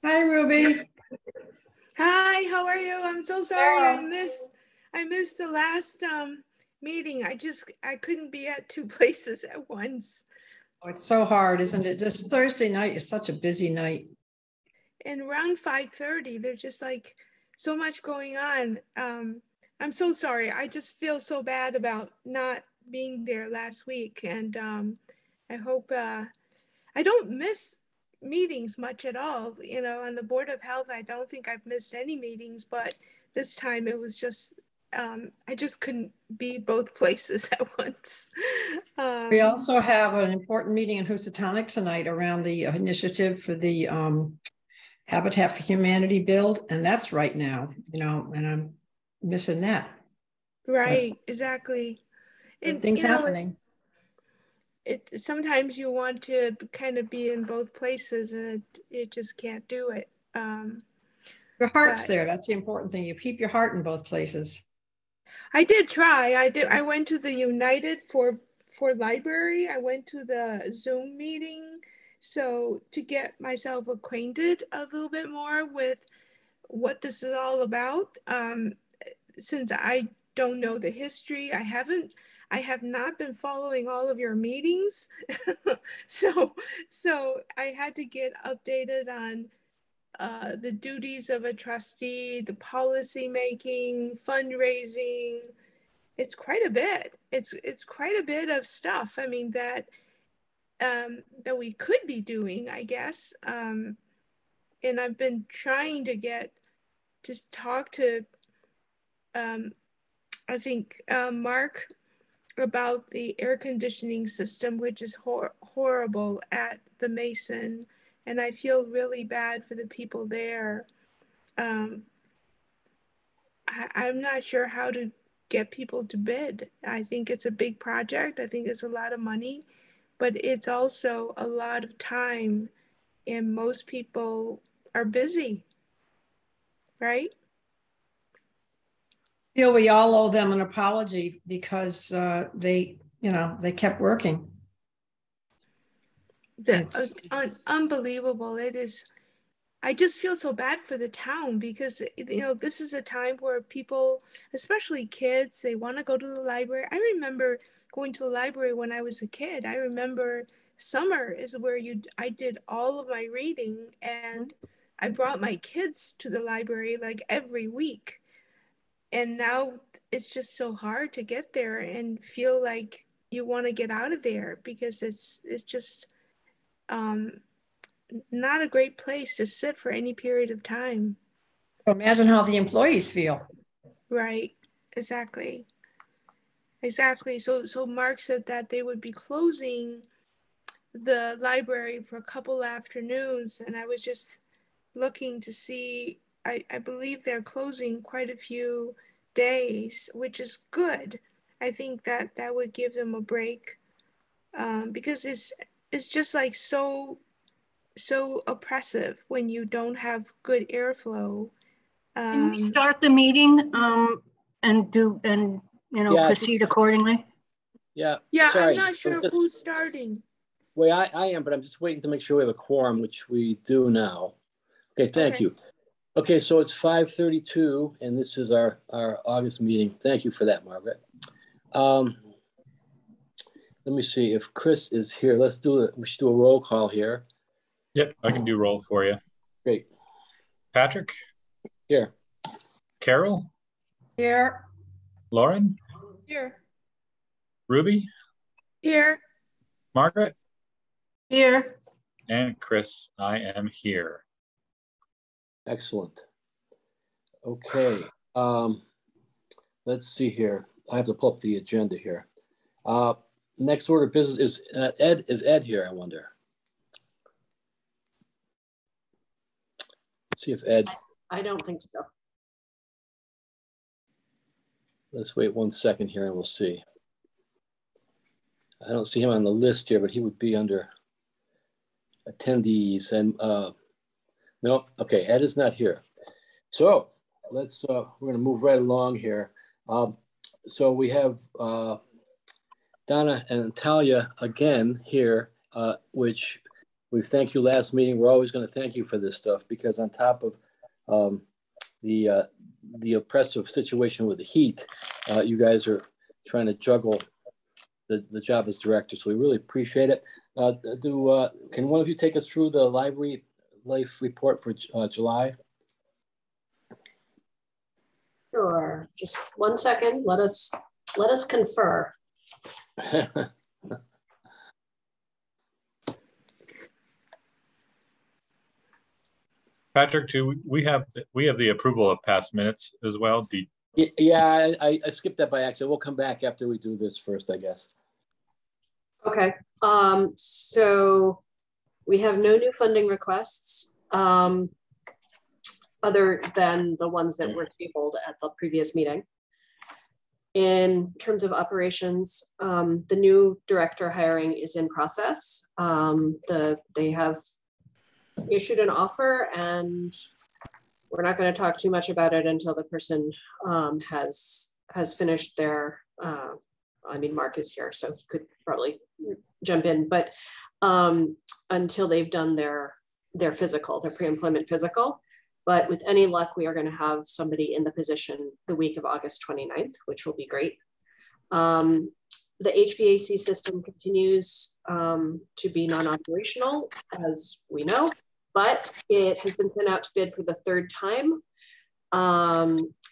Hi, Ruby. Hi, how are you? I'm so sorry I missed the last meeting. I couldn't be at two places at once. Oh, it's so hard, isn't it? This Thursday night is such a busy night. And around 5:30, there's just like so much going on. I'm so sorry. I just feel so bad about not being there last week, and I hope I don't miss meetings much at all. You know, on the Board of Health, I don't think I've missed any meetings, but this time it was just, I just couldn't be both places at once. We also have an important meeting in Housatonic tonight around the initiative for the Habitat for Humanity build, and that's right now, and I'm missing that. Right, exactly. But And, things happening. it sometimes you want to kind of be in both places and it just can't do it. Your heart's But there. That's the important thing. You keep your heart in both places. I did try. I went to the United for library. I went to the Zoom meeting so to get myself acquainted a little bit more with what this is all about. Since I don't know the history, I have not been following all of your meetings. so so I had to get updated on the duties of a trustee, the policy making, fundraising. It's quite a bit. It's quite a bit of stuff. I mean that we could be doing, I guess. And I've been trying to get to talk to I think Mark about the air conditioning system, which is horrible at the Mason, and I feel really bad for the people there. Um, I'm not sure how to get people to bid. I think it's a big project. I think it's a lot of money, but it's also a lot of time, and most people are busy, right? Feel we all owe them an apology because they kept working. It's Unbelievable. It is. I just feel so bad for the town because this is a time where people, especially kids, they want to go to the library. I remember going to the library when I was a kid. I remember summer is where I did all of my reading, and I brought my kids to the library like every week. And now it's just so hard to get there and feel like you want to get out of there because it's just um not a great place to sit for any period of time. imagine how the employees feel. Right. Exactly. Exactly. So Mark said that they would be closing the library for a couple afternoons, and I was just looking to see. I believe they're closing quite a few days, which is good. I think that that would give them a break because it's just like so oppressive when you don't have good airflow. Can we start the meeting and proceed accordingly? Yeah, sorry. I'm not sure who's starting. Well, I am, but I'm just waiting to make sure we have a quorum, which we do now. Okay, thank you. Okay, so it's 5:32, and this is our August meeting. Thank you for that, Margaret. Let me see if Chris is here. We should do a roll call here. Yep, I can do roll for you. Great. Patrick? Here. Carol? Here. Lauren? Here. Ruby? Here. Margaret? Here. And Chris, I am here. Excellent. Okay. Let's see here. I have to pull up the agenda here. Next order of business is Ed. Is Ed here, I wonder? Let's see if Ed. I don't think so. Let's wait 1 second here and we'll see. I don't see him on the list here, but he would be under attendees. And no, okay, Ed is not here. So let's, we're going to move right along here. So we have Donna and Natalia again here, which We thank you last meeting. We're always going to thank you for this stuff, because on top of the oppressive situation with the heat, you guys are trying to juggle the job as director. So we really appreciate it. Can one of you take us through the library life report for July? Sure. Just 1 second. Let us confer. Patrick, do we have the approval of past minutes as well? Yeah, I skipped that by accident. We'll come back after we do this first, I guess. Okay. So we have no new funding requests other than the ones that were tabled at the previous meeting. In terms of operations, the new director hiring is in process. They have issued an offer, and we're not going to talk too much about it until the person has finished their, I mean, Mark is here, so he could probably jump in, but until they've done their physical, their pre-employment physical. But with any luck, we are going to have somebody in the position the week of August 29th, which will be great. The HVAC system continues to be non-operational, as we know, but it has been sent out to bid for the 3rd time.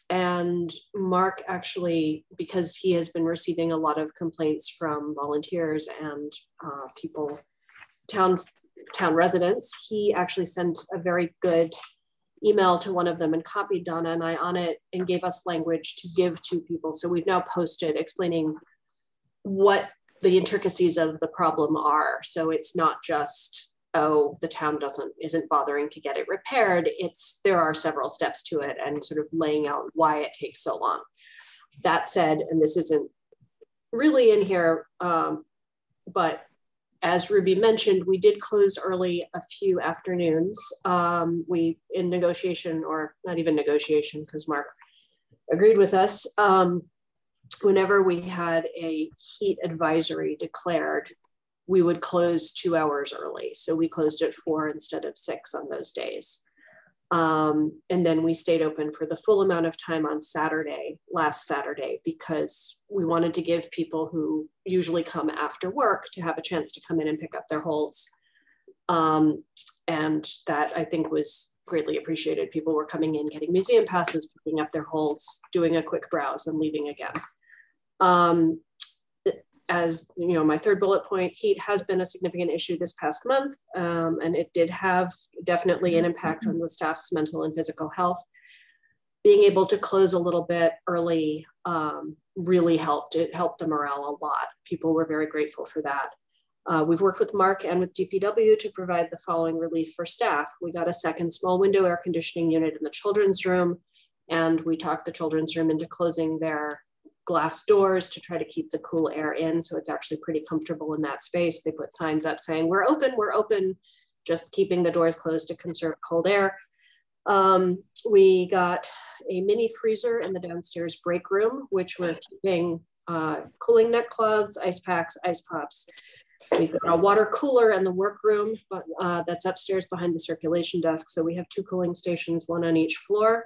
And Mark actually, because he has been receiving a lot of complaints from volunteers and people, town residents, he actually sent a very good email to one of them and copied Donna and I on it and gave us language to give to people. So we've now posted explaining what the intricacies of the problem are. So it's not just, oh, the town isn't bothering to get it repaired. There are several steps to it and sort of laying out why it takes so long. That said, and this isn't really in here, but as Ruby mentioned, we did close early a few afternoons. We, in negotiation, or not even negotiation, because Mark agreed with us, whenever we had a heat advisory declared, we would close 2 hours early. So we closed at 4 instead of 6 on those days. And then we stayed open for the full amount of time on last Saturday, because we wanted to give people who usually come after work to have a chance to come in and pick up their holds. And that, I think, was greatly appreciated. People were coming in, getting museum passes, picking up their holds, doing a quick browse and leaving again. As you know, my 3rd bullet point, heat has been a significant issue this past month, and it did have definitely an impact on the staff's mental and physical health. Being able to close a little bit early really helped. It helped the morale a lot. People were very grateful for that. We've worked with Mark and with DPW to provide the following relief for staff. We got a 2nd small window air conditioning unit in the children's room, and we talked the children's room into closing their glass doors to try to keep the cool air in. So it's actually pretty comfortable in that space. They put signs up saying, we're open, just keeping the doors closed to conserve cold air. We got a mini freezer in the downstairs break room, which we're keeping cooling neck cloths, ice packs, ice pops. We've got a water cooler in the workroom, but that's upstairs behind the circulation desk. So we have 2 cooling stations, 1 on each floor.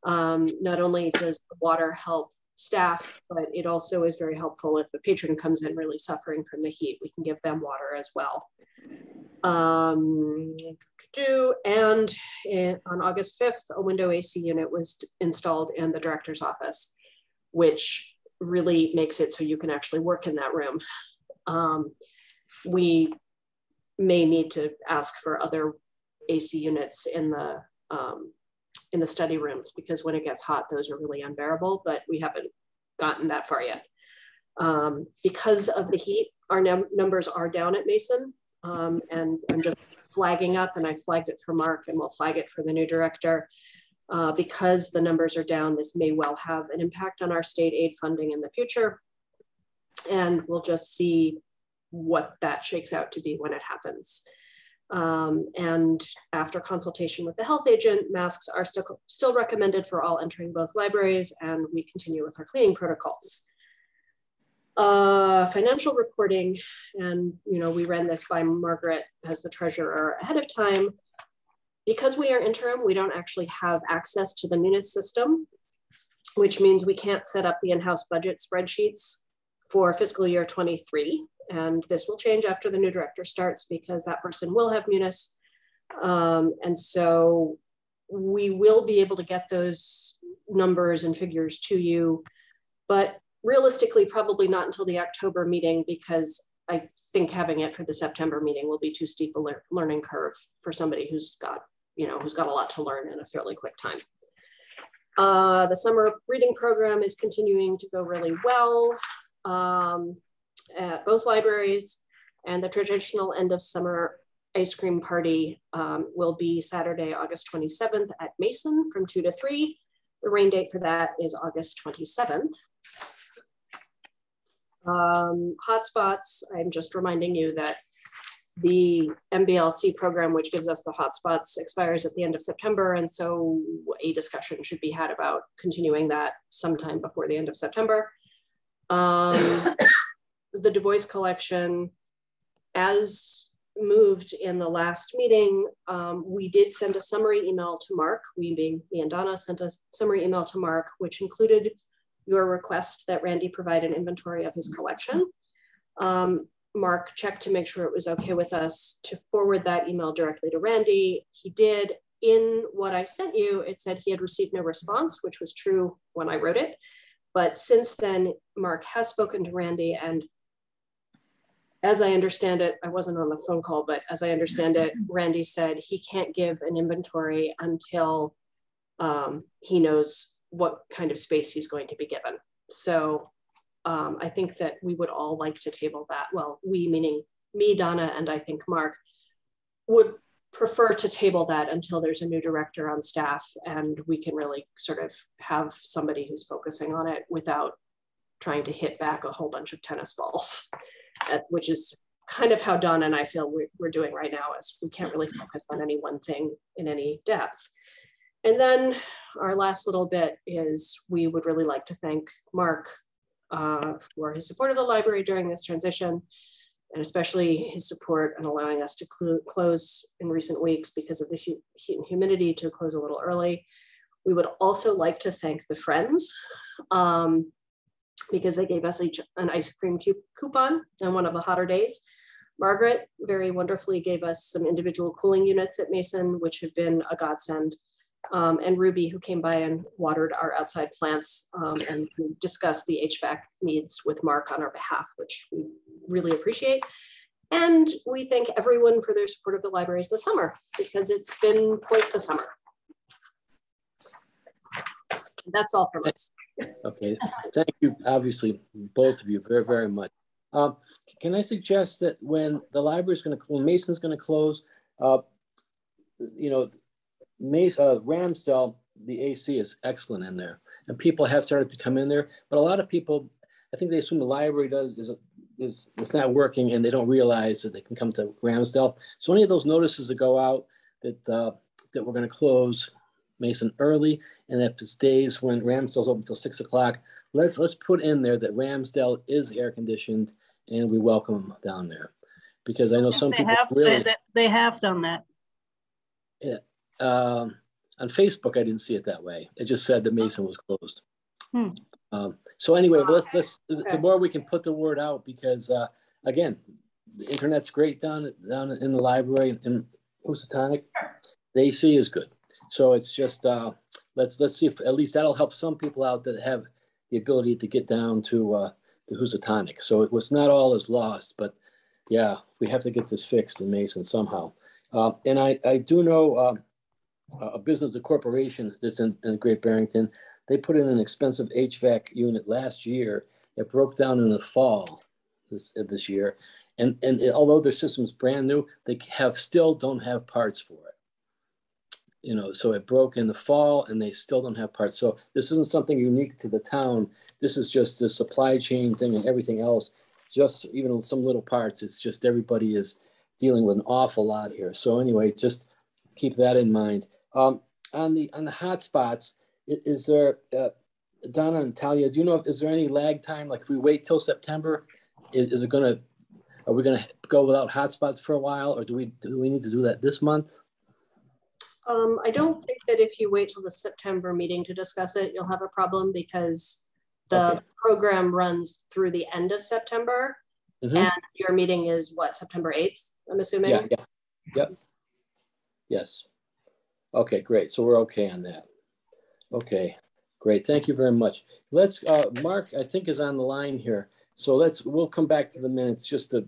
Not only does the water help staff, but it also is very helpful if a patron comes in really suffering from the heat. We can give them water as well. And on August 5th, a window AC unit was installed in the director's office, which really makes it so you can actually work in that room. We may need to ask for other AC units in the study rooms, because when it gets hot, those are really unbearable, but we haven't gotten that far yet. Because of the heat, our numbers are down at Mason, and I'm just flagging up, and I flagged it for Mark, and we'll flag it for the new director. Because the numbers are down, this may well have an impact on our state aid funding in the future, and we'll just see what that shakes out to be when it happens. And after consultation with the health agent, masks are still recommended for all entering both libraries, and we continue with our cleaning protocols. Financial reporting, and we ran this by Margaret as the treasurer ahead of time. Because we are interim, we don't actually have access to the Munis system, which means we can't set up the in-house budget spreadsheets for fiscal year 23. And this will change after the new director starts because that person will have Munis. And so we will be able to get those numbers and figures to you, but realistically, probably not until the October meeting, because I think having it for the September meeting will be too steep a learning curve for somebody who's got a lot to learn in a fairly quick time. The summer reading program is continuing to go really well at both libraries, and the traditional end of summer ice cream party will be Saturday, August 27th at Mason from 2 to 3. The rain date for that is August 27th. Hotspots, I'm just reminding you that the MBLC program, which gives us the hotspots, expires at the end of September. And so a discussion should be had about continuing that sometime before the end of September. The Du Bois collection, as moved in the last meeting, we did send a summary email to Mark. We, being me and Donna, sent a summary email to Mark, which included your request that Randy provide an inventory of his collection. Mark checked to make sure it was okay with us to forward that email directly to Randy. He did. In what I sent you, it said he had received no response, which was true when I wrote it. But since then, Mark has spoken to Randy, and as I understand it, I wasn't on the phone call, but as I understand it, Randy said he can't give an inventory until he knows what kind of space he's going to be given. So I think that we would all like to table that. Well, we meaning me, Donna, and I think Mark would prefer to table that until there's a new director on staff and we can really sort of have somebody who's focusing on it without trying to hit back a whole bunch of tennis balls, which is kind of how Donna and I feel we're doing right now, is we can't really focus on any one thing in any depth. And then our last little bit is we would really like to thank Mark for his support of the library during this transition, and especially his support in allowing us to close in recent weeks because of the heat and humidity, to close a little early. We would also like to thank the Friends because they gave us an ice cream coupon on one of the hotter days. Margaret very wonderfully gave us some individual cooling units at Mason, which have been a godsend. And Ruby, who came by and watered our outside plants and discussed the HVAC needs with Mark on our behalf, which we really appreciate. And we thank everyone for their support of the libraries this summer, because it's been quite the summer. That's all from us. Okay, thank you, obviously, both of you very, very much. Can I suggest that when the library is going to, when Mason's going to close, Ramsdale, the AC is excellent in there, and people have started to come in there. But a lot of people, I think they assume the library is it's not working, and they don't realize that they can come to Ramsdale. So any of those notices that go out that that we're going to close Mason early, and if it's days when Ramsdale's open until 6 o'clock, let's put in there that Ramsdale is air conditioned, and we welcome them down there, because I know some people they have done that. Yeah. On Facebook, I didn't see it that way. It just said that Mason was closed. So anyway, the more we can put the word out, because again, the internet's great down in the library in Housatonic. The AC is good. So it's just let's see if at least that'll help some people out that have the ability to get down to the Housatonic. So it was not all is lost, but yeah, we have to get this fixed in Mason somehow. And I do know a business, a corporation that's in Great Barrington. They put in an expensive HVAC unit last year. It broke down in the fall this year. And although their system's brand new, they still don't have parts for it. So it broke in the fall and they still don't have parts. So this isn't something unique to the town. This is just the supply chain thing, and everything else, just even some little parts. It's just everybody is dealing with an awful lot here. So anyway, just keep that in mind. On the hot spots, is there Donna and Talia, do you know is there any lag time? Like if we wait till September, is it gonna, are we gonna go without hotspots for a while, or do we need to do that this month? I don't think that if you wait till the September meeting to discuss it, you'll have a problem because the program runs through the end of September. And your meeting is what, September 8th, I'm assuming? Yeah. Yep. Yes. Okay, great. So we're okay on that. Okay, great. Thank you very much. Let's, Mark, I think is on the line here. So we'll come back to the minutes just to,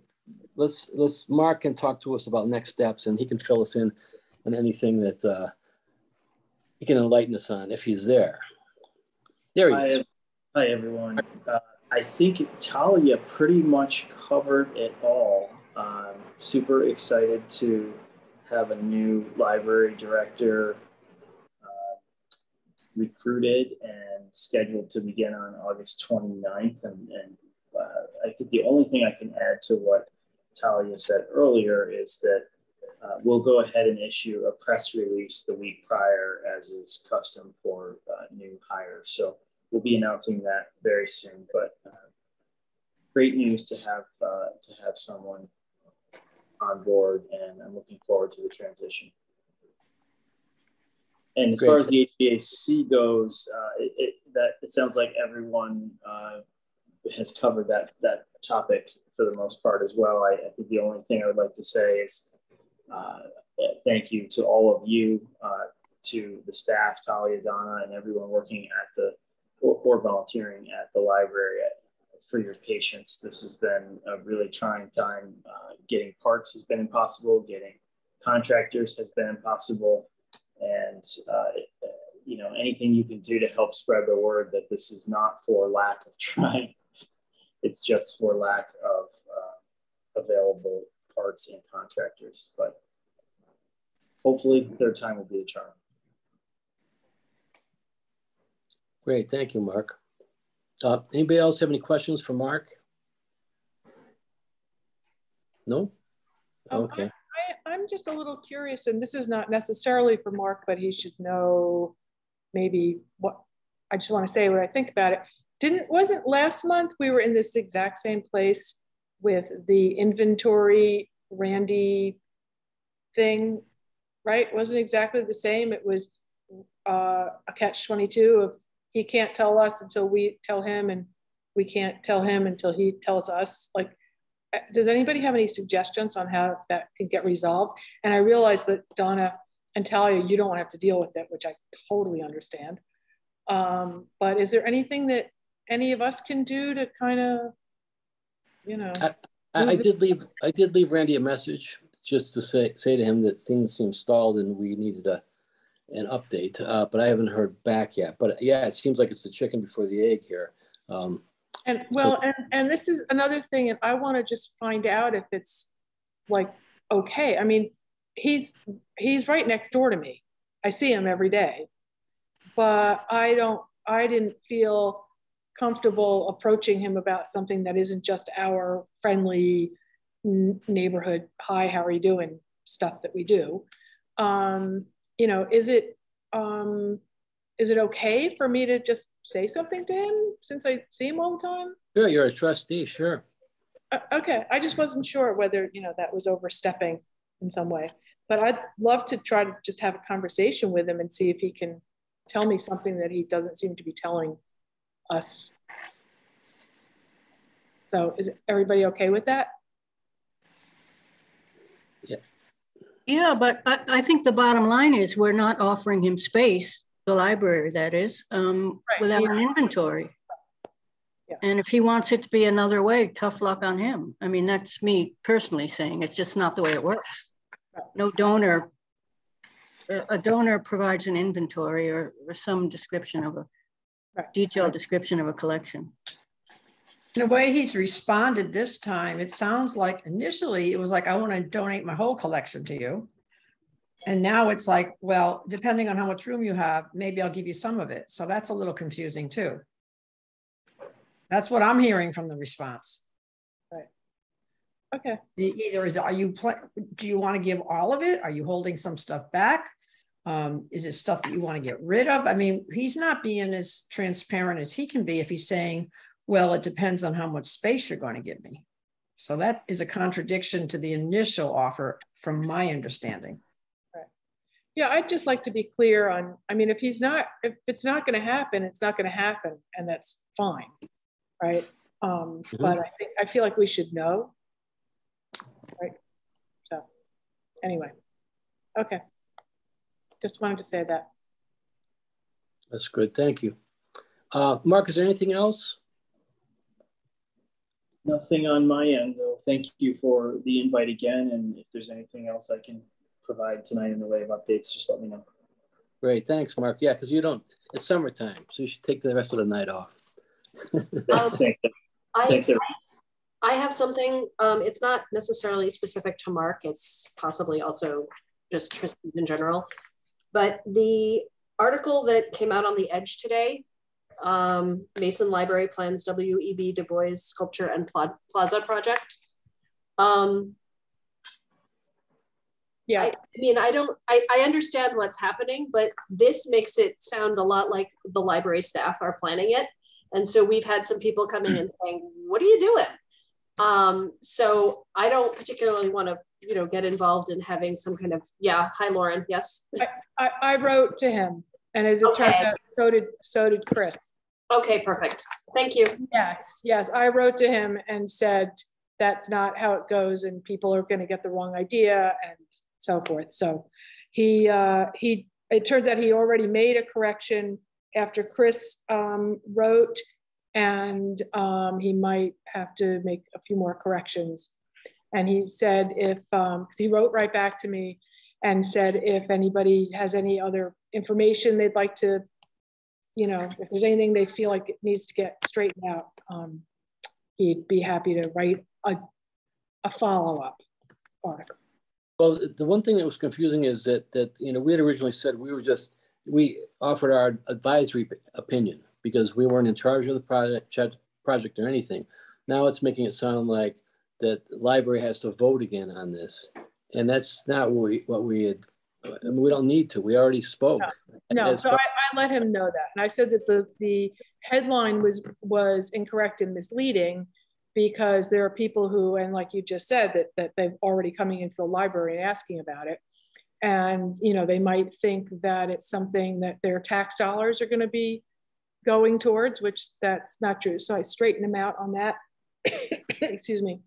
Mark can talk to us about next steps, and he can fill us in on anything that he can enlighten us on if he's there. There he is. Hi, everyone. I think Talia pretty much covered it all. Super excited to have a new library director recruited and scheduled to begin on August 29th. And I think the only thing I can add to what Talia said earlier is that we'll go ahead and issue a press release the week prior, as is custom for new hires. So we'll be announcing that very soon, but great news to have someone on board, and I'm looking forward to the transition. And as far as the HVAC goes, it sounds like everyone has covered that topic for the most part as well. I think the only thing I would like to say is thank you to all of you, to the staff, Talia, Donna, and everyone working at or volunteering at the library for your patience. This has been a really trying time. Getting parts has been impossible. Getting contractors has been impossible. And anything you can do to help spread the word that this is not for lack of trying. It's just for lack of available parts and contractors. But hopefully third time will be a charm. Great, thank you, Mark. Anybody else have any questions for Mark? No? Okay. I'm just a little curious, and this is not necessarily for Mark, but he should know maybe what, I just want to say what I think about it. Wasn't last month we were in this exact same place with the inventory Randy thing, right? Wasn't exactly the same. It was a catch-22 of he can't tell us until we tell him, and we can't tell him until he tells us. Like, does anybody have any suggestions on how that can get resolved? And I realize that Donna and Talia, you don't want to have to deal with it, which I totally understand. But is there anything that any of us can do to kind of, I did leave Randy a message just to say to him that things seem stalled and we needed an update, but I haven't heard back yet. But yeah, it seems like it's the chicken before the egg here. And this is another thing, and I want to just find out if it's like okay. I mean, he's right next door to me. I see him every day, but I didn't feel comfortable approaching him about something that isn't just our friendly neighborhood, hi, how are you doing stuff that we do. Is it okay for me to just say something to him since I see him all the time? Sure, you're a trustee, sure. Okay, I just wasn't sure whether, that was overstepping in some way. But I'd love to try to just have a conversation with him and see if he can tell me something that he doesn't seem to be telling us. So is everybody okay with that? Yeah, but I think the bottom line is we're not offering him space, the library that is, without an inventory. Yeah. And if he wants it to be another way, tough luck on him. I mean, that's me personally saying it's just not the way it works. No donor, a donor provides an inventory or some description of detailed description of a collection. The way he's responded this time, it sounds like initially it was like, I want to donate my whole collection to you. And now it's like, well, depending on how much room you have, maybe I'll give you some of it. So that's a little confusing too. That's what I'm hearing from the response. Right. Okay. Either do you want to give all of it? Are you holding some stuff back? Is it stuff that you want to get rid of? I mean, he's not being as transparent as he can be if he's saying, well, it depends on how much space you're going to give me. So that is a contradiction to the initial offer from my understanding. Right. Yeah, I'd just like to be clear on, I mean, if it's not going to happen, it's not going to happen, and that's fine, right? But I feel like we should know, right? So anyway, okay. Just wanted to say that. That's good. Thank you. Mark, is there anything else? Nothing on my end, though. Thank you for the invite again. And if there's anything else I can provide tonight in the way of updates, just let me know. Great. Thanks, Mark. Yeah, because you don't, it's summertime, so you should take the rest of the night off. Thanks. Thanks, everyone. I have something, it's not necessarily specific to Mark, it's possibly also just trustees in general, but the article that came out on The Edge today, Mason Library plans W.E.B. Du Bois Sculpture and Plaza project. Yeah, I mean, I understand what's happening, but this makes it sound a lot like the library staff are planning it. And so we've had some people coming and saying, what are you doing? So I don't particularly want to, you know, get involved in having some kind of, yeah. Hi, Lauren. Yes. I wrote to him, and as it turned out, so did Chris. Okay, perfect. Thank you. Yes. I wrote to him and said, that's not how it goes, and people are going to get the wrong idea and so forth. So it turns out he already made a correction after Chris wrote, and he might have to make a few more corrections. And he said because he wrote right back to me and said if anybody has any other information they'd like to, you know, if there's anything they feel like it needs to get straightened out, he'd be happy to write a follow-up article. Well, the one thing that was confusing is that you know, we had originally said we offered our advisory opinion because we weren't in charge of the project or anything. Now it's making it sound like that the library has to vote again on this, and that's not what we had. I mean, we don't need to. We already spoke. No. So I let him know that, and I said that the headline was incorrect and misleading because there are people who, and like you just said, that they've already coming into the library and asking about it, and you know, they might think that it's something that their tax dollars are going to be going towards, which that's not true. So I straightened him out on that. Excuse me.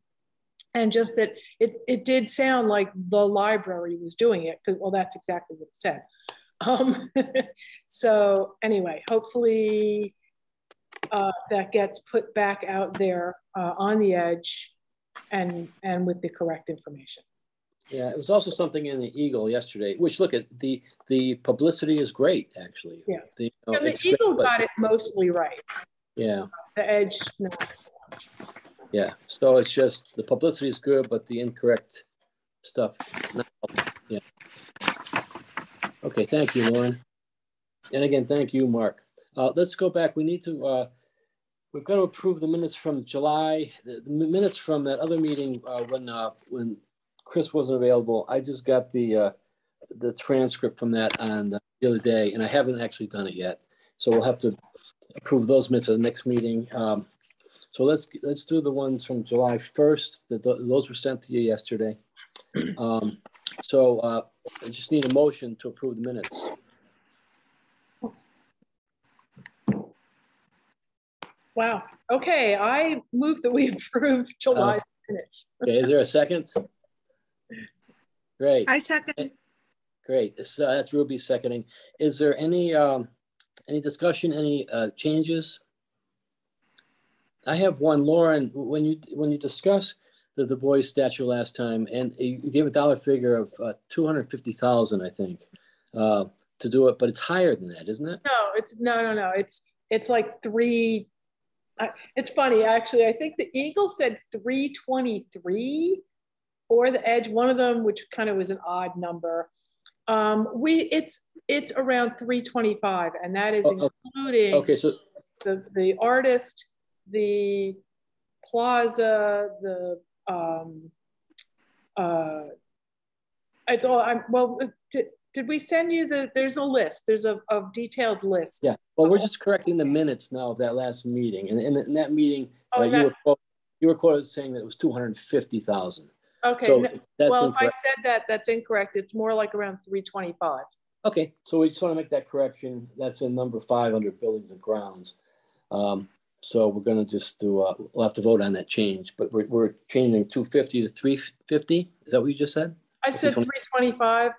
And just that it did sound like the library was doing it, because well, that's exactly what it said. So anyway, hopefully that gets put back out there on The Edge and with the correct information. Yeah, it was also something in the Eagle yesterday, which look at the publicity is great, actually. Yeah, and the Eagle got it mostly right. Yeah. The Edge, not. Yeah, so it's just the publicity is good, but the incorrect stuff. Yeah. Okay, thank you, Lauren. And again, thank you, Mark. Let's go back. We need to, we've got to approve the minutes from July, the minutes from that other meeting when Chris wasn't available. I just got the transcript from that on the other day, and I haven't actually done it yet. So we'll have to approve those minutes at the next meeting. So let's do the ones from July 1st. Those were sent to you yesterday. So I just need a motion to approve the minutes. Wow. Okay, I move that we approve July minutes. Okay, is there a second? Great. I second. Great. That's Ruby seconding. Is there any discussion? Any changes? I have one, Lauren. When you discuss the Du Bois statue last time, and you gave a dollar figure of $250,000, I think, to do it, but it's higher than that, isn't it? No, it's like three. It's funny, actually. I think the Eagle said 323, or the Edge, one of them, which kind of was an odd number. It's around 325, and that is including okay, so the artist, the plaza, the it's all did we send you there's a list, there's a detailed list. Yeah, well, we're just correcting the minutes now of that last meeting. And in that meeting, you were quoted saying that it was 250,000. Okay, so that's well, incorrect. if I said that, that's incorrect. It's more like around 325. Okay, so we just want to make that correction. That's in number 5 under buildings and grounds. So we're going to just do, we'll have to vote on that change, but we're changing 250 to 350. Is that what you just said? I said 325.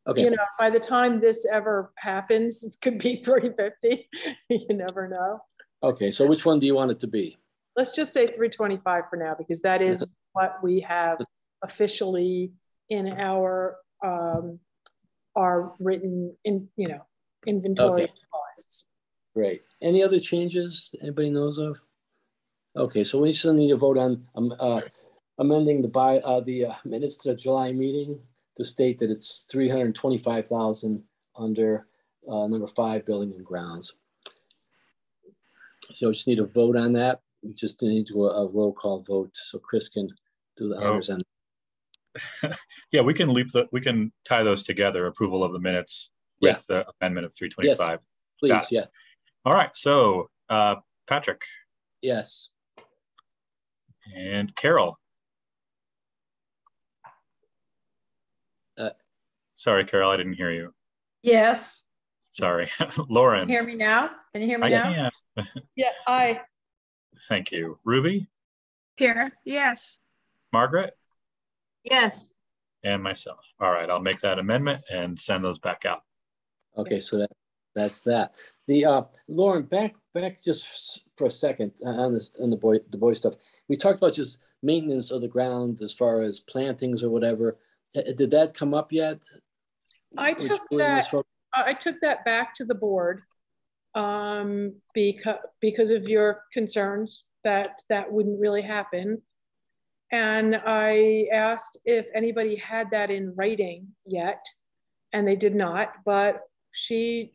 Okay. You know, by the time this ever happens, it could be 350. You never know. Okay, so which one do you want it to be? Let's just say 325 for now, because that is what we have officially in our written inventory costs. Great. Any other changes anybody knows of? Okay, so we just need to vote on amending the minutes to the July meeting to state that it's 325,000 under number 5 building and grounds. So we just need to vote on that. We just need to do a roll call vote so Chris can do the honors on. Yeah, we can tie those together. Approval of the minutes with the amendment of 325. Yes, please, yeah. All right, so Patrick. Yes. And Carol. Sorry, Carol, I didn't hear you. Yes. Sorry. Lauren. Can you hear me now? Can you hear me now? Can. Yeah, I. Thank you. Ruby? Here, yes. Margaret? Yes. And myself. All right, I'll make that amendment and send those back out. Okay, so that's that. The Lauren, back just for a second on the boy stuff. We talked about just maintenance of the ground as far as plantings or whatever. Did that come up yet? I took that back to the board because of your concerns that wouldn't really happen. And I asked if anybody had that in writing yet, and they did not, but she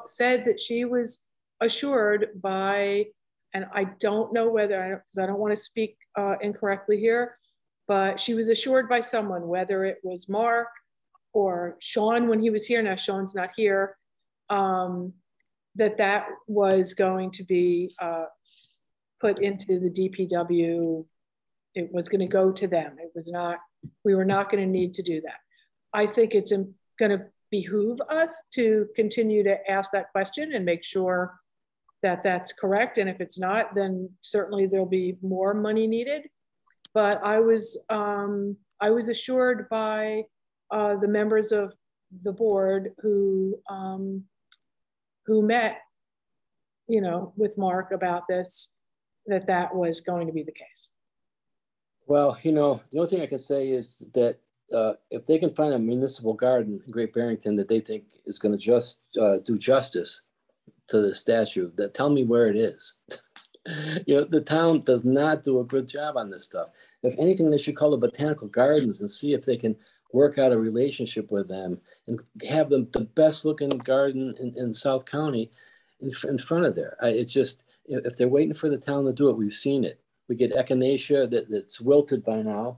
said that she was assured by, and I don't know whether, because I don't want to speak incorrectly here, but she was assured by someone, whether it was Mark or Sean when he was here, now Sean's not here, that was going to be put into the DPW. It was going to go to them. It was not, we were not going to need to do that. I think it's going to behoove us to continue to ask that question and make sure that that's correct. And if it's not, then certainly there'll be more money needed. But I was assured by the members of the board who met, with Mark about this, that was going to be the case. Well, the only thing I can say is that if they can find a municipal garden in Great Barrington that they think is going to just do justice to the statue, that tell me where it is. The town does not do a good job on this stuff. If anything, they should call the botanical gardens and see if they can work out a relationship with them and have them the best looking garden in South County in front of there. It's just, if they're waiting for the town to do it, we've seen it. We get echinacea that's wilted by now.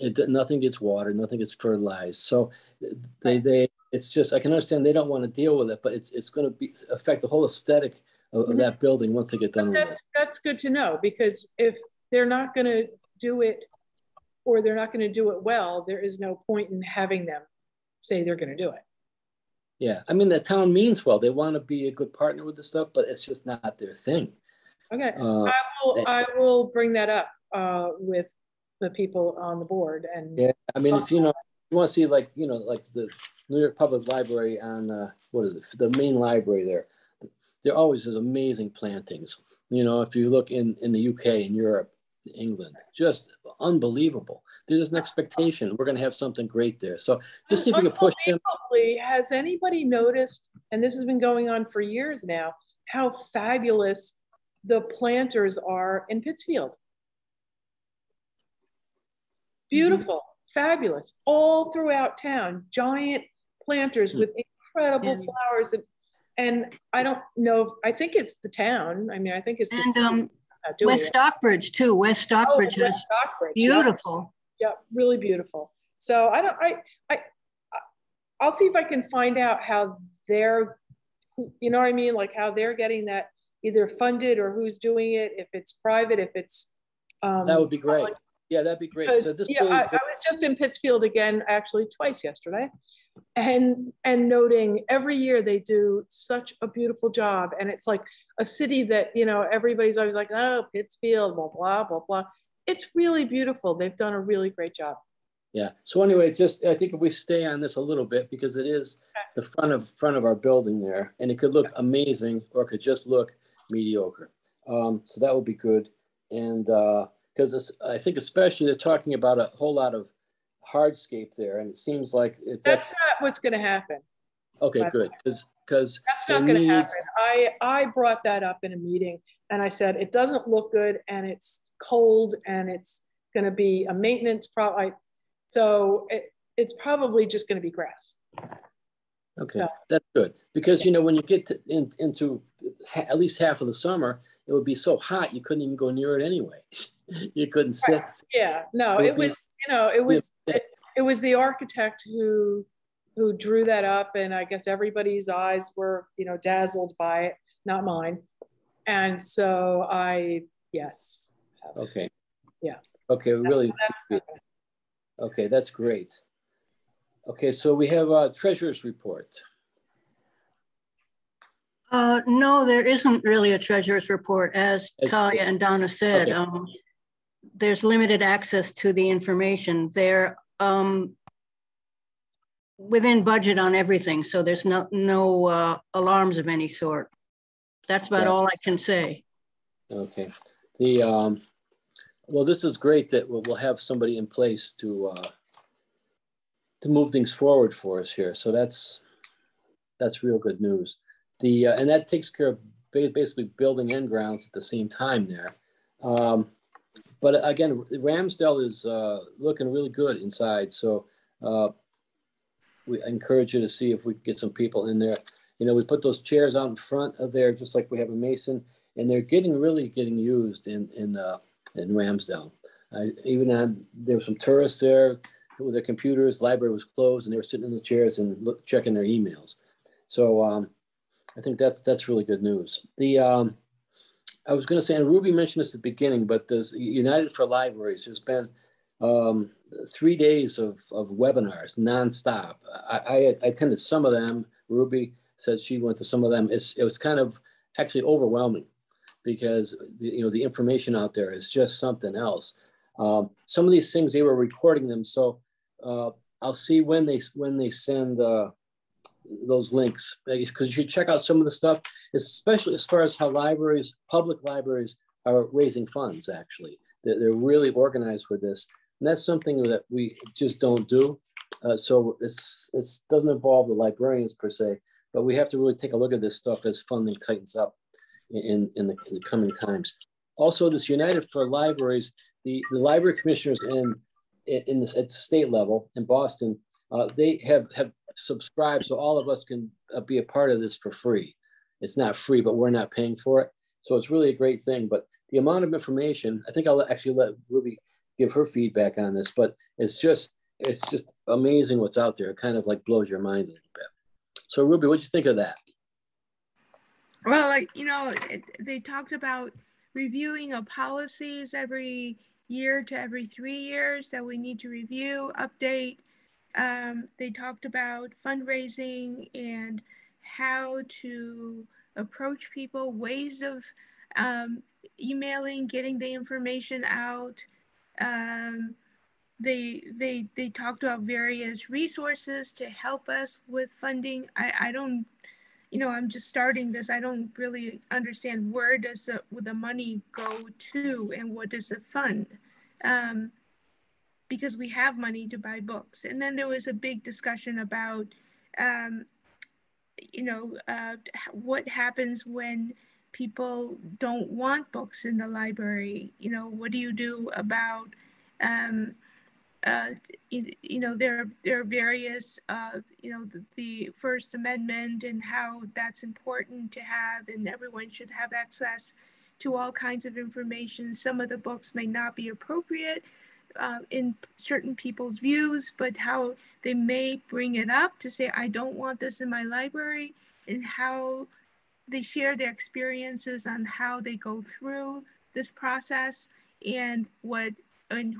Nothing gets watered, nothing gets fertilized. So it's just, I can understand they don't want to deal with it, but it's going to affect the whole aesthetic of that building once they get done with it. That's good to know, because if they're not going to do it, or they're not going to do it well, there is no point in having them say they're going to do it. Yeah, I mean, the town means well. They want to be a good partner with the stuff, but it's just not their thing. Okay, I will bring that up with the people on the board. And yeah, I mean, if you want to see like the New York Public Library on the main library there always is amazing plantings. If you look in the UK, in Europe, England, just unbelievable. There's an expectation we're going to have something great there. So just see if we can push them. Has anybody noticed, and this has been going on for years now, how fabulous the planters are in Pittsfield? Beautiful, fabulous, all throughout town, giant planters with incredible flowers. And I don't know, I think it's the town. I mean, I think it's the city. West Stockbridge too. West Stockbridge has beautiful. Yeah, really beautiful. So I'll see if I can find out how they're, you know what I mean? Like how they're getting that either funded or who's doing it, if it's private, if it's. That would be great. Yeah, that'd be great. Because, So this yeah, really, I was just in Pittsfield again, actually twice yesterday, and noting every year they do such a beautiful job. And it's like a city that, you know, everybody's always like, oh, Pittsfield, blah, blah, blah, blah. It's really beautiful. They've done a really great job. yeah. So anyway, just I think if we stay on this a little bit, because it is the front of our building there, and it could look amazing or it could just look mediocre. So that would be good. And because I think especially they're talking about a whole lot of hardscape there, and it seems like That's not what's going to happen. okay. Good, because that's not going to happen. I brought that up in a meeting, and I said it doesn't look good, and it's cold, and it's going to be a maintenance problem. So it's probably just going to be grass. Okay, so. That's good, because you know when you get into at least half of the summer, it would be so hot you couldn't even go near it anyway. You couldn't sit. Right. Yeah, no, it was, you know, it was the architect who drew that up, and I guess everybody's eyes were, you know, dazzled by it, not mine. And so yes. Okay. Yeah. Okay, really. Okay, that's great. Okay, so we have a treasurer's report. No, there isn't really a treasurer's report, as Talia and Donna said. Okay. There's limited access to the information. They're within budget on everything, so there's no alarms of any sort. That's about all I can say. Okay. Well, this is great that we'll have somebody in place to move things forward for us here. So that's real good news. And that takes care of basically building and grounds at the same time there. But again, Ramsdale is looking really good inside. So we encourage you to see if we can get some people in there. You know, we put those chairs out in front of there, just like we have a Mason, and they're really getting used in Ramsdale. Even there were some tourists there with their computers. The library was closed, and they were sitting in the chairs and checking their emails. So I think that's really good news. I was going to say, and Ruby mentioned this at the beginning, but this United for Libraries, there's been 3 days of webinars nonstop. I attended some of them. Ruby said she went to some of them. It was kind of actually overwhelming because the information out there is just something else. Some of these things, they were recording them, so I'll see when they send those links, because you should check out some of the stuff, especially as far as how public libraries are raising funds. Actually, they're really organized with this, and that's something that we just don't do. So it doesn't involve the librarians per se, but we have to really take a look at this stuff as funding tightens up in the coming times. Also, this United for Libraries, the library commissioners at the state level in Boston, they have subscribed, so all of us can be a part of this for free. It's not free, but we're not paying for it. So it's really a great thing. But the amount of information, I think I'll actually let Ruby give her feedback on this, but it's just amazing what's out there. It kind of like blows your mind a little bit. So Ruby, what'd you think of that? Well, they talked about reviewing of policies every year to every 3 years that we need to review, update. They talked about fundraising and how to approach people, ways of emailing, getting the information out. They talked about various resources to help us with funding. I don't, I'm just starting this. I don't really understand where does the money go to and what does it fund? Because we have money to buy books. And then there was a big discussion about, what happens when people don't want books in the library? What do you do about, there are various, the First Amendment and how that's important to have, and everyone should have access to all kinds of information. Some of the books may not be appropriate in certain people's views, but how they may bring it up to say, I don't want this in my library, and how they share their experiences on how they go through this process and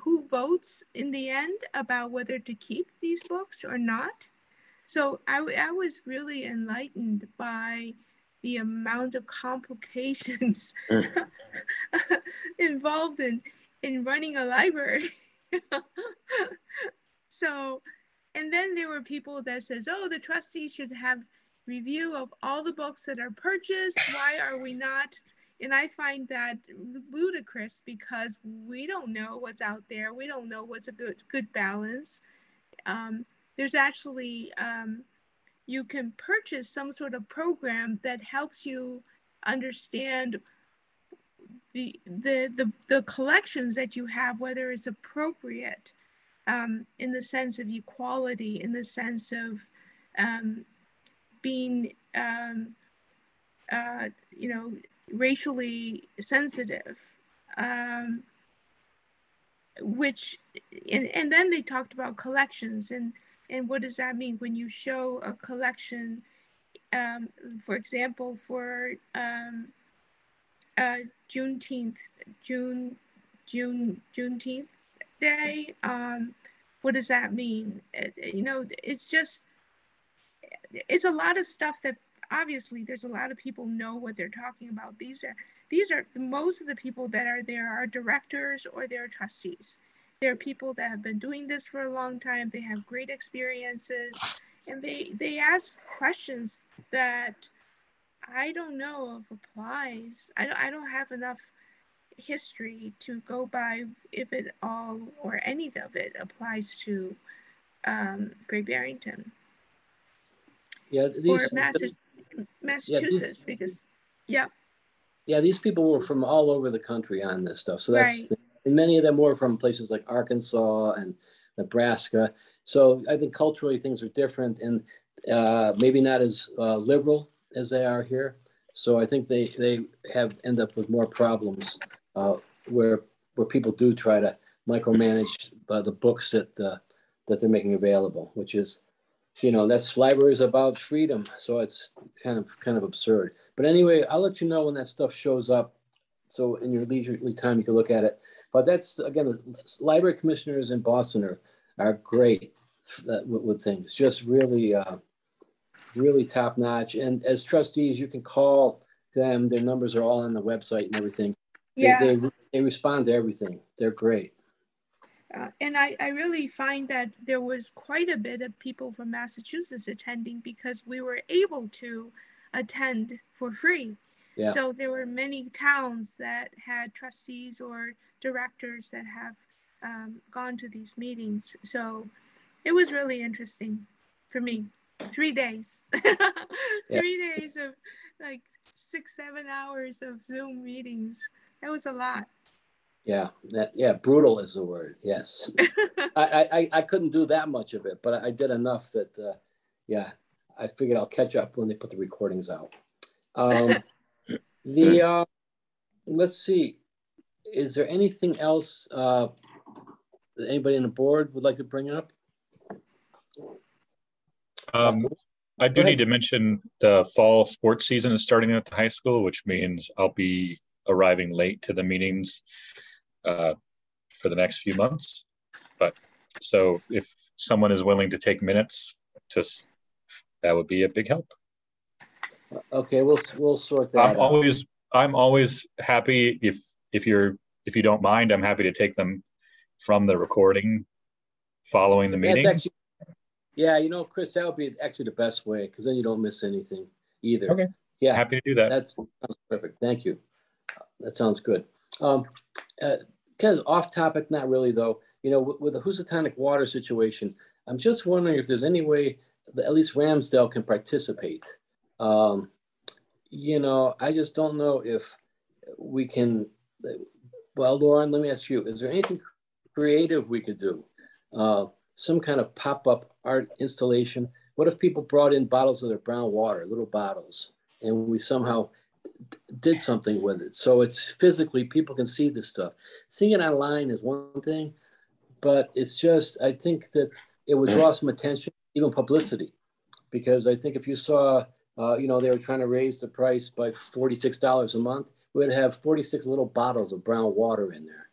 who votes in the end about whether to keep these books or not. So I was really enlightened by the amount of complications involved in running a library. So, and then there were people that says, oh, the trustees should have review of all the books that are purchased. Why are we not? And I find that ludicrous because we don't know what's out there. We don't know what's a good balance. There's actually, you can purchase some sort of program that helps you understand the collections that you have, whether it's appropriate in the sense of equality, in the sense of being, racially sensitive, which, and then they talked about collections and what does that mean when you show a collection, for example, for Juneteenth Day. What does that mean? It's a lot of stuff that obviously there's a lot of people know what they're talking about. These are most of the people that are there are directors or they're trustees. They're people that have been doing this for a long time. They have great experiences, and they ask questions that I don't know if applies. I don't have enough history to go by if it all or any of it applies to Great Barrington. Yeah, Massachusetts, because these people were from all over the country on this stuff. So that's right. And many of them were from places like Arkansas and Nebraska. So I think culturally things are different and maybe not as liberal as they are here. So I think they end up with more problems where people do try to micromanage the books that they're making available, which is, that's libraries about freedom. So it's kind of absurd. But anyway, I'll let you know when that stuff shows up. So in your leisurely time, you can look at it. But that's, again, the library commissioners in Boston are great with things, just really, really top notch. And as trustees, you can call them. Their numbers are all on the website and everything. Yeah. They respond to everything. They're great. And I really find that there was quite a bit of people from Massachusetts attending because we were able to attend for free. Yeah. So there were many towns that had trustees or directors that have gone to these meetings. So it was really interesting for me. 3 days. 3 days of like 6-7 hours of Zoom meetings. That was a lot. Yeah, brutal is the word. Yes, I couldn't do that much of it, but I did enough that, I figured I'll catch up when they put the recordings out. Let's see, is there anything else that anybody on the board would like to bring up? I do need to mention the fall sports season is starting at the high school, which means I'll be arriving late to the meetings for the next few months. But so if someone is willing to take minutes, that would be a big help. Okay, we'll sort that out. I'm always happy if you don't mind, I'm happy to take them from the recording following the meeting. Chris, that would be actually the best way because then you don't miss anything either. Okay. Yeah. Happy to do that. That sounds perfect. Thank you. That sounds good. Kind of off topic, not really though. With the Housatonic water situation, I'm just wondering if there's any way that at least Ramsdale can participate. I just don't know if we can. Well, Lauren, let me ask you: is there anything creative we could do? Some kind of pop-up art installation. What if people brought in bottles of their brown water, little bottles, and we somehow did something with it so it's physically people can see this stuff. Seeing it online is one thing, but it's just, I think that it would draw some attention, even publicity, because I think if you saw, they were trying to raise the price by $46 a month, we'd have 46 little bottles of brown water in there,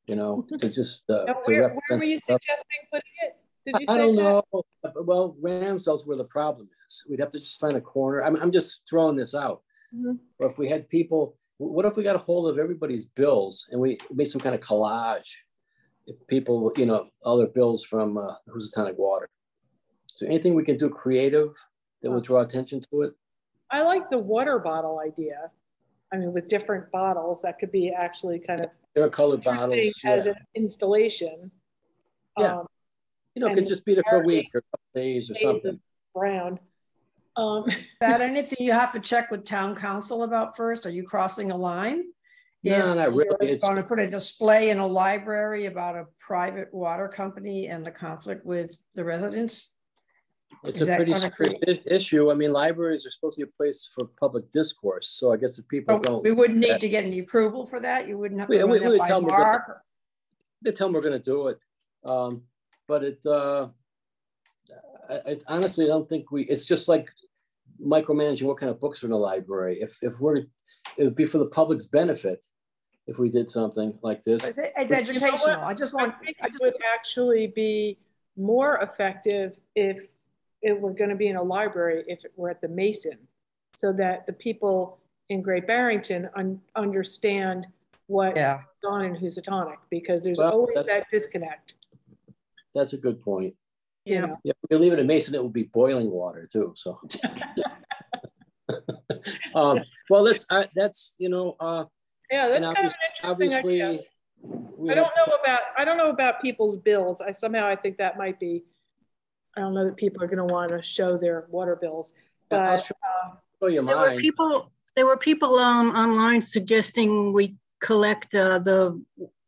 to just where were you suggesting putting it? Did you say I don't know. Well, Ramsdale's where the problem is. We'd have to just find a corner. I'm just throwing this out. Mm-hmm. Or if we had people, what if we got a hold of everybody's bills and we made some kind of collage? If people, all their bills from Housatonic Water. So anything we can do creative that will draw attention to it? I like the water bottle idea. I mean, with different bottles, that could be actually kind of different colored bottles as an installation. Yeah. It could just be there for a week or a couple days or something. Brown. Is that anything you have to check with town council about first? Are you crossing a line? No, not really. It's going to put a display in a library about a private water company and the conflict with the residents. It's a pretty serious issue. I mean, libraries are supposed to be a place for public discourse. So I guess if people don't, we wouldn't need to get any approval for that. You wouldn't have to we run that by Mark. They tell them we're going to do it, but I honestly don't think it's just like micromanaging what kind of books are in the library. It would be for the public's benefit if we did something like this. It's educational. I think it would actually be more effective if it were going to be in a library, if it were at the Mason, so that the people in Great Barrington understand what goes on in Housatonic, because there's always that disconnect. That's a good point. Yeah. If we leave it in Mason, it will be boiling water too. So, well, that's that's kind of an interesting idea. I don't know about people's bills. I think that might be. I don't know that people are going to want to show their water bills. But I'll show you mine. There were people online suggesting we collect the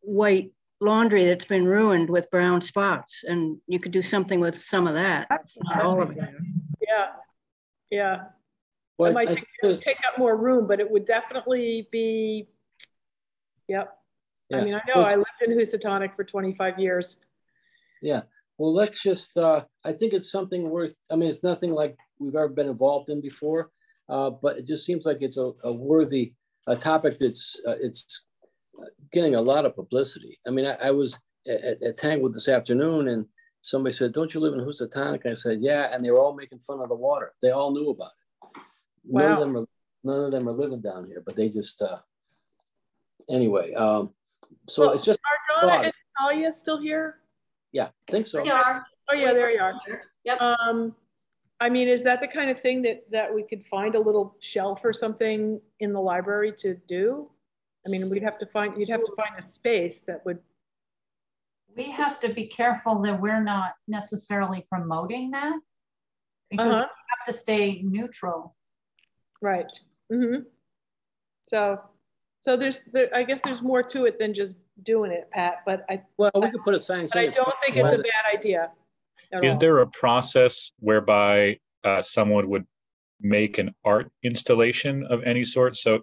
white laundry that's been ruined with brown spots, and you could do something with some of that. Not all of it. Yeah. Well, it might take up more room, but it would definitely be. Yep. Yeah. I mean, I know I lived in Housatonic for 25 years. Yeah. Well, let's just, I think it's something worth, it's nothing like we've ever been involved in before, but it just seems like it's a worthy topic that's, it's getting a lot of publicity. I was at Tanglewood this afternoon and somebody said, don't you live in Housatonic? And I said, yeah. And they were all making fun of the water. They all knew about it. Wow. None of them are living down here, but they just, anyway. So it's just. Are Donna and Talia still here? Yeah, I think so. Oh yeah, there you are. Yep. Is that the kind of thing that we could find a little shelf or something in the library to do? You'd have to find a space that would. We have to be careful that we're not necessarily promoting that, because we have to stay neutral. Right. Mm-hmm. So I guess there's more to it than just doing it, Pat. But we could put a sign. But I don't think it's a bad idea. Is there a process whereby someone would make an art installation of any sort? So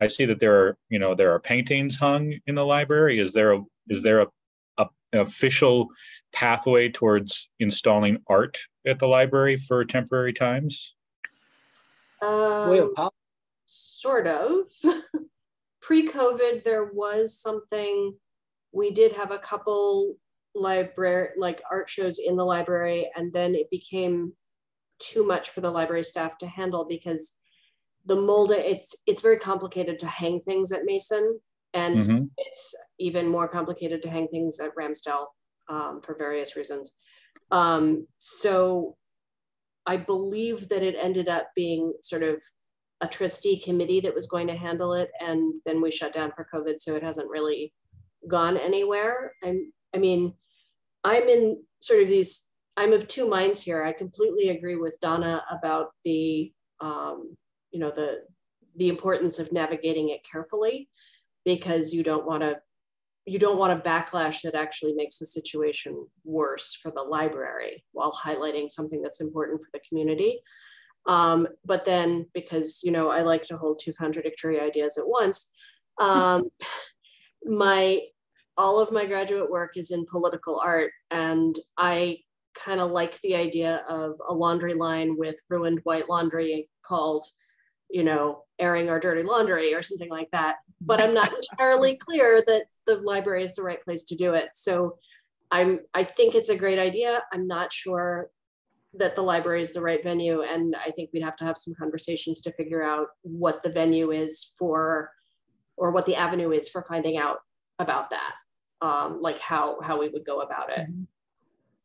I see that there are paintings hung in the library. Is there an official pathway towards installing art at the library for temporary times? Sort of. Pre-COVID, there was something. We did have a couple art shows in the library, and then it became too much for the library staff to handle because the molding, it's very complicated to hang things at Mason, and it's even more complicated to hang things at Ramsdale for various reasons. So I believe that it ended up being sort of a trustee committee that was going to handle it, and then we shut down for COVID, so it hasn't really gone anywhere. I'm in sort of I'm of two minds here. I completely agree with Donna about the importance of navigating it carefully, because you don't want a backlash that actually makes the situation worse for the library while highlighting something that's important for the community. But then, because I like to hold two contradictory ideas at once, all of my graduate work is in political art, and I kind of like the idea of a laundry line with ruined white laundry called, you know, airing our dirty laundry or something like that. But I'm not entirely clear that the library is the right place to do it. So I think it's a great idea. I'm not sure that the library is the right venue. And I think we'd have to have some conversations to figure out what the venue is for, or what the avenue is for finding out about that. Like how we would go about it.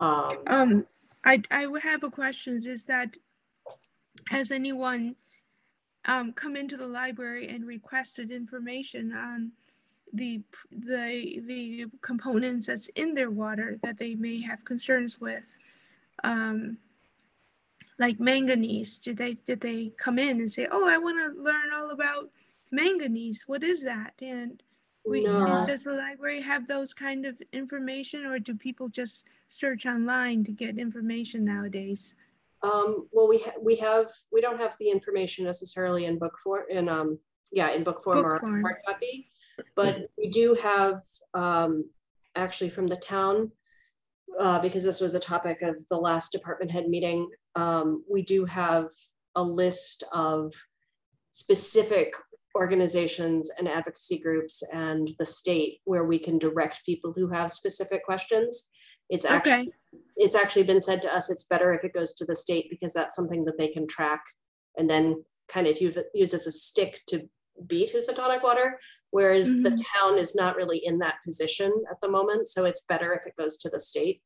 I would have a question, is that, has anyone come into the library and requested information on the components that's in their water that they may have concerns with? Like manganese, did they come in and say, oh, I want to learn all about manganese, what is that? And does the library have those kind of information, or do people just search online to get information nowadays? Well, we don't have the information necessarily in book form, in book form or hard copy, but we do have actually from the town, because this was a topic of the last department head meeting. We do have a list of specific organizations and advocacy groups and the state where we can direct people who have specific questions. It's actually been said to us, it's better if it goes to the state, because that's something that they can track and then kind of use as a stick to beat Housatonic water, whereas the town is not really in that position at the moment. So it's better if it goes to the state.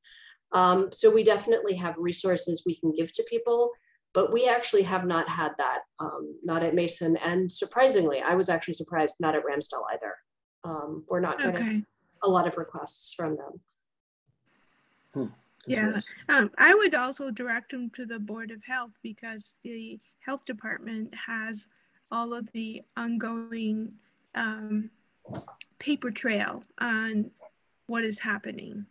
So we definitely have resources we can give to people, but we actually have not had that, not at Mason. And surprisingly, I was actually surprised, not at Ramsdell either. We're not getting a lot of requests from them. Yeah, I would also direct them to the Board of Health, because the health department has all of the ongoing paper trail on what is happening.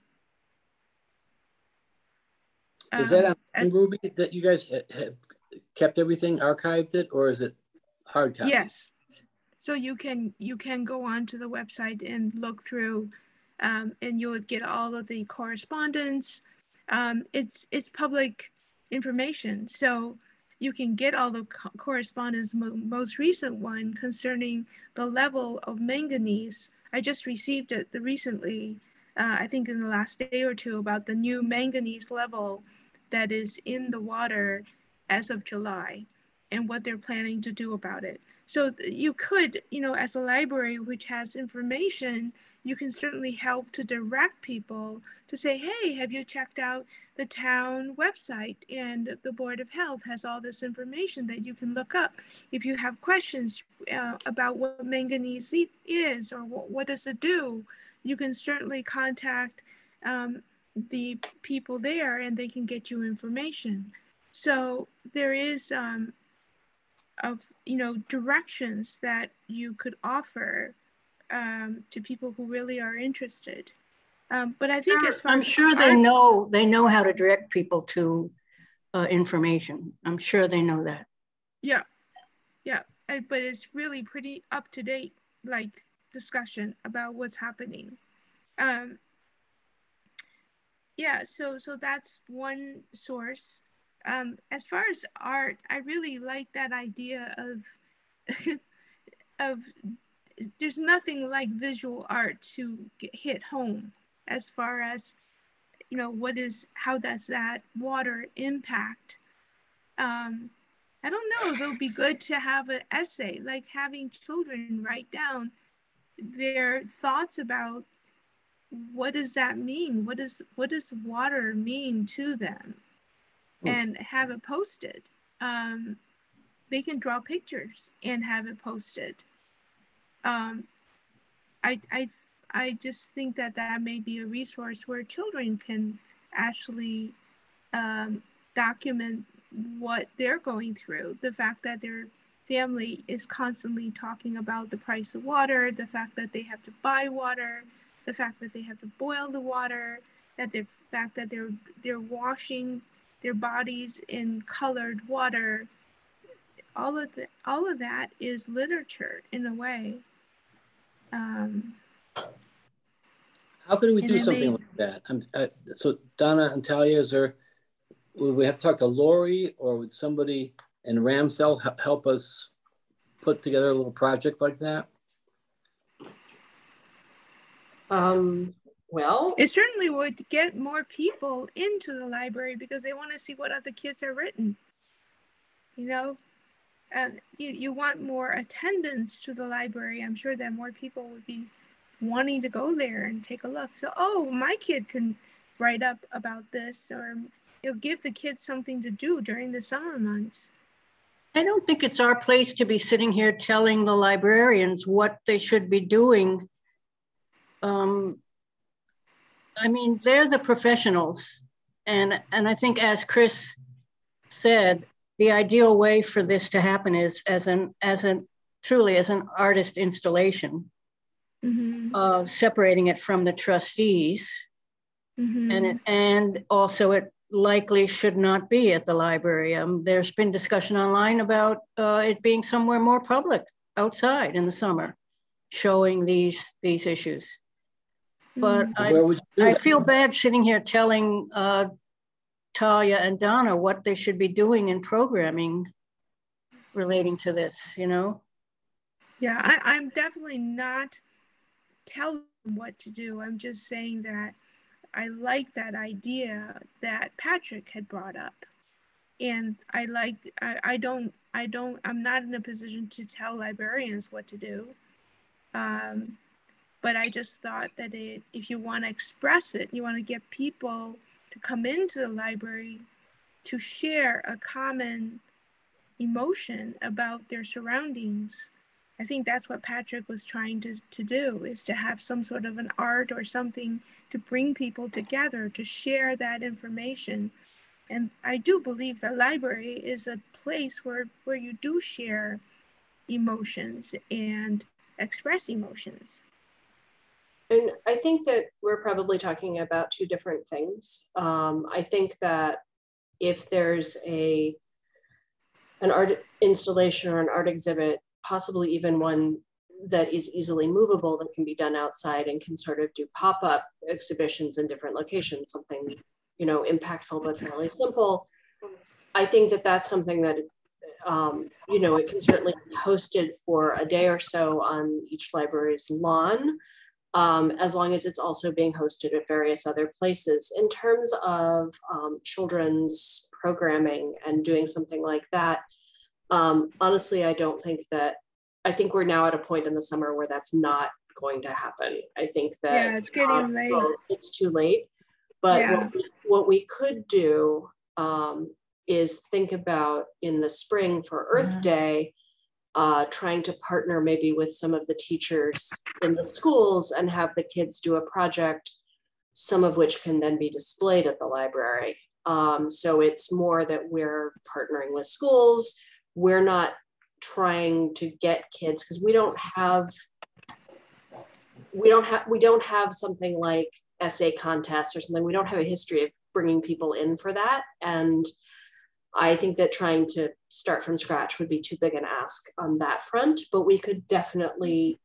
Is that on Ruby that you guys have kept everything, archived it, or is it hard copy? Yes. So you can go onto the website and look through, and you'll get all of the correspondence. It's public information, so you can get all the correspondence. Most recent one concerning the level of manganese, I just received it recently, I think in the last day or two, about the new manganese level that is in the water as of July and what they're planning to do about it. So you could, as a library which has information, you can certainly help to direct people to say, hey, have you checked out the town website? And the Board of Health has all this information that you can look up. If you have questions about what manganese is, or what does it do, you can certainly contact the people there and they can get you information. So there is directions that you could offer to people who really are interested. But I think I'm sure they know how to direct people to information. I'm sure they know that. Yeah, but it's really pretty up to date, like discussion about what's happening. Yeah, so that's one source. As far as art, I really like that idea of there's nothing like visual art to hit home as far as how does that water impact. I don't know, it'll be good to have an essay, like having children write down their thoughts about what does that mean, what does water mean to them, and have it posted. They can draw pictures and have it posted. I just think that may be a resource where children can actually document what they're going through. The fact that their family is constantly talking about the price of water, the fact that they have to buy water, the fact that they have to boil the water, the fact that they're washing their bodies in colored water. All of that is literature in a way. How could we And do then something like that? So Donna and Talia, would we have to talk to Lori, or would somebody in Ramsdale help us put together a little project like that? Well, it certainly would get more people into the library because they want to see what other kids have written. You know, and you want more attendance to the library. I'm sure that more people would be wanting to go there and take a look. So, oh, my kid can write up about this, or give the kids something to do during the summer months. I don't think it's our place to be sitting here telling the librarians what they should be doing. I mean, they're the professionals. And I think, as Chris said, the ideal way for this to happen is truly as an artist installation, separating it from the trustees. And also it likely should not be at the library. There's been discussion online about it being somewhere more public, outside in the summer, showing these issues. But I feel bad sitting here telling Talia and Donna what they should be doing in programming relating to this, Yeah, I'm definitely not telling them what to do. I'm just saying that I like that idea that Patrick had brought up. And I'm not in a position to tell librarians what to do. But I just thought that if you want to express it, you want to get people to come into the library to share a common emotion about their surroundings. I think that's what Patrick was trying to do, is to have some sort of an art or something to bring people together to share that information. And I do believe the library is a place where you do share emotions and express emotions. And I think that we're probably talking about two different things. I think that if there's an art installation or an art exhibit, possibly even one that is easily movable, that can be done outside and can sort of do pop-up exhibitions in different locations, something, impactful but fairly simple. I think that that's something that, it can certainly be hosted for a day or so on each library's lawn, as long as it's also being hosted at various other places. In terms of children's programming and doing something like that, honestly, I think we're now at a point in the summer where that's not going to happen. I think that it's getting late. It's too late. But what we could do is think about in the spring for Earth Day, trying to partner maybe with some of the teachers in the schools and have the kids do a project, some of which can then be displayed at the library. So it's more that we're partnering with schools. We're not trying to get kids, because we don't have something like essay contests or something. We don't have a history of bringing people in for that. And I think that trying to start from scratch would be too big an ask on that front, but we could definitely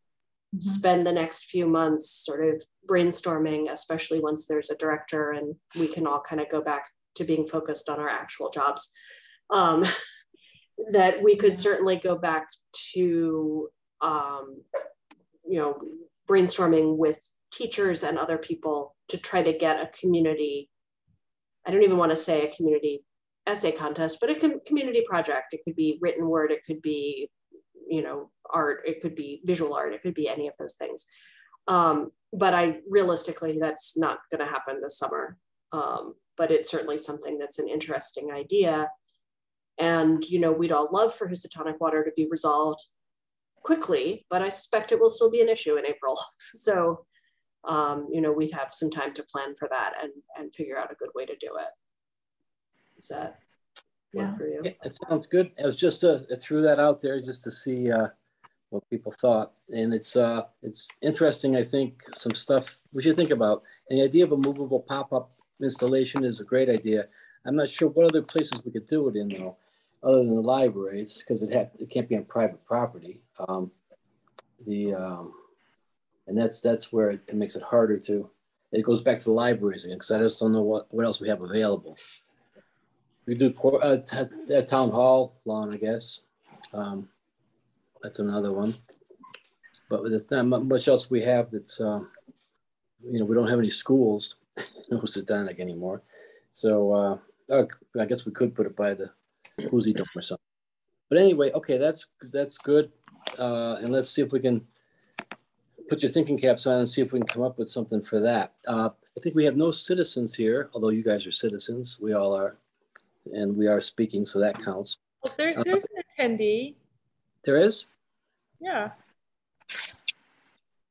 spend the next few months sort of brainstorming, especially once there's a director and we can all kind of go back to being focused on our actual jobs. That we could certainly go back to, brainstorming with teachers and other people to try to get a community, I don't even want to say a community essay contest, but a community project. It could be written word, it could be, art, it could be visual art, it could be any of those things. But realistically, that's not going to happen this summer. But it's certainly something that's an interesting idea. And, we'd all love for Housatonic water to be resolved quickly, but I suspect it will still be an issue in April. So, we'd have some time to plan for that and figure out a good way to do it. Is that work for you? Yeah, it sounds good. I was just I threw that out there just to see what people thought, and it's interesting. I think some stuff we should think about. And the idea of a movable pop-up installation is a great idea. I'm not sure what other places we could do it in though, other than the libraries, because it can't be on private property. And that's where it makes it harder to. it goes back to the libraries again, because I just don't know what else we have available. We do town hall lawn, I guess. That's another one. But there's not much else we have that's, we don't have any schools in Housatonic anymore. So I guess we could put it by the Whoosy Dome or something. But anyway, okay, that's good. And let's see if we can put your thinking caps on and see if we can come up with something for that. I think we have no citizens here, although you guys are citizens. We all are. And we are speaking, so that counts. Well, there's an attendee. There is? Yeah.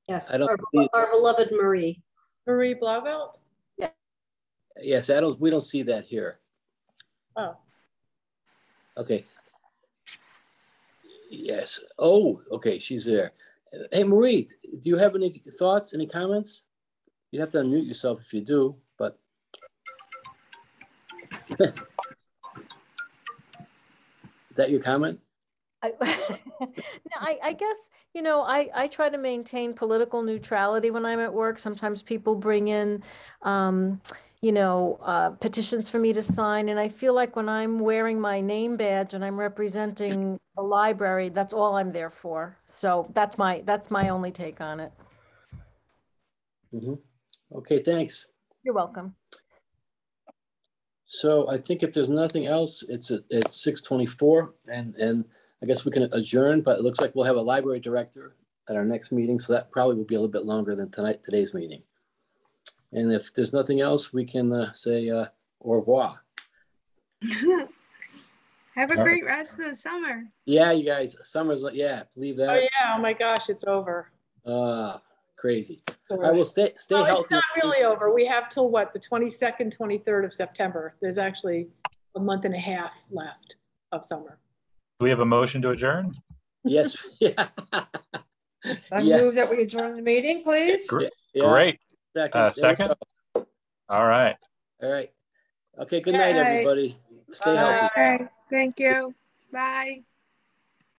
Yes, our beloved Marie. Marie Blauvelt? Yeah. Yes, we don't see that here. Oh. Okay. Yes. Oh, okay, she's there. Hey, Marie, do you have any thoughts, any comments? You have to unmute yourself if you do, but. Is that your comment? I guess, I try to maintain political neutrality when I'm at work. Sometimes people bring in, petitions for me to sign. And I feel like when I'm wearing my name badge and I'm representing a library, that's all I'm there for. So that's my only take on it. Mm-hmm. Okay, thanks. You're welcome. So I think if there's nothing else, it's 6:24, and I guess we can adjourn, but it looks like we'll have a library director at our next meeting, so that probably will be a little bit longer than today's meeting. And if there's nothing else, we can say au revoir. Have a great rest of the summer. Yeah, you guys, summer's like, yeah, believe that. Oh yeah, oh my gosh, it's over. Crazy. I will stay healthy. It's not really over. We have till what, the 22nd, 23rd of September. There's actually a month and a half left of summer. Do we have a motion to adjourn? Yes. Yeah. I move that we adjourn the meeting, please. Yeah. Great. Second. All right. All right. Okay. Good night, everybody. Stay healthy. Okay. Thank you. Bye.